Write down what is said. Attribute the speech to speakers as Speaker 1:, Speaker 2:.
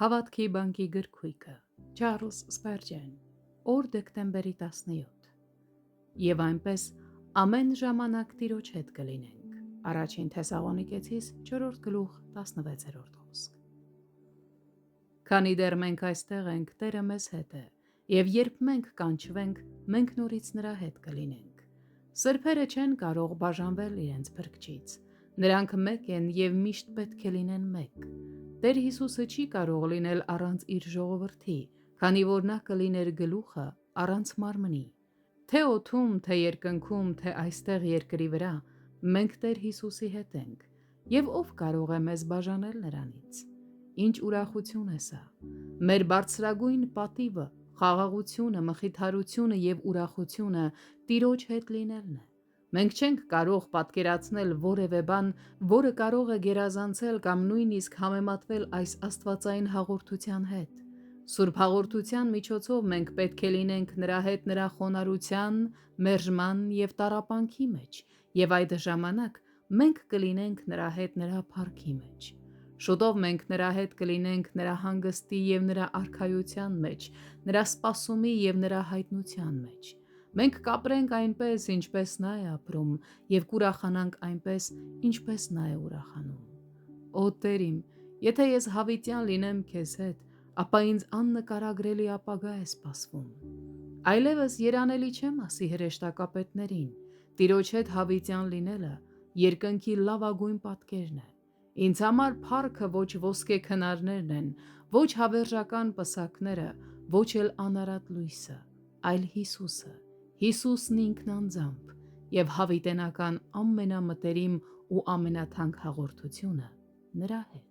Speaker 1: Հավատքի բանկի գրքույկը, Չարլզ Սպերջեն, օր դեկտեմբերի 17։ Եվ այնպես ամեն ժամանակ Տիրոջ հետ կլինենք։ Առաջին Թեսաղոնիկեցիս 4:16 խոսք։ Քանի դեռ մենք այստեղ ենք, Տերը մեզ հետ է, եւ երբ մենք կանչվենք, մենք նորից նրա հետ կլինենք։ Սրբերը չեն կարող բաժանվել իրենց փրկչից։ Նրանք մեկ են եւ միշտ պետք է լինեն մեկ։ Տեր Հիսուսը չի կարող լինել առանց իր ժողովրդի, քանի որ նա կլիներ գլուխը առանց մարմնի։ Թե օդում, թե երկնքում, թե այստեղ երկրի վրա, մենք Տեր Հիսուսի հետ ենք, եւ ով կարող է մեզ բաժանել նրանից։ Ինչ ուրախություն է սա։ Մեր բարձրագույն պատիվը, խաղաղությունը, մխիթարությունը եւ ուրախությունը Տիրոջ հետ լինելն է։ Մենք չենք կարող պատկերացնել որևէ բան, որը կարող է գերազանցել կամ նույնիսկ համեմատվել այս աստվածային հաղորդության հետ։ Սուրբ հաղորդության միջոցով մենք պետք է լինենք նրա հետ նրա խոնարհության, մերժման եւ տառապանքի մեջ, եւ այդ ժամանակ մենք կլինենք նրա հետ նրա փառքի մեջ։ Շուտով մենք նրա հետ կլինենք նրա հանգստի եւ նրա արքայության մեջ, նրա սպասումի եւ նրա հայտնության մեջ։ Մենք կապրենք այնպես, ինչպես նա է ապրում, եւ կուրախանանք այնպես, ինչպես նա է ուրախանում։ Օ Տեր իմ, եթե ես հավիտյան լինեմ քեզ հետ, ապա ինձ աննկարագրելի ապագա է սպասվում։ Այլևս երանելի չեմ ասի հրեշտակապետներին, Տիրոջ հետ հավիտյան լինելը երկնքի լավագույն պատկերն է։ Ինձ համար փառքը ոչ ոսկե քնարներն են, ոչ հավերժական պսակները, ոչ էլ անարատ լույսը, այլ Հիսուսը, Հիսուսն ինքն անձամբ եւ հավիտենական ամենամտերիմ ու ամենաթանկ հաղորդությունը նրա հետ։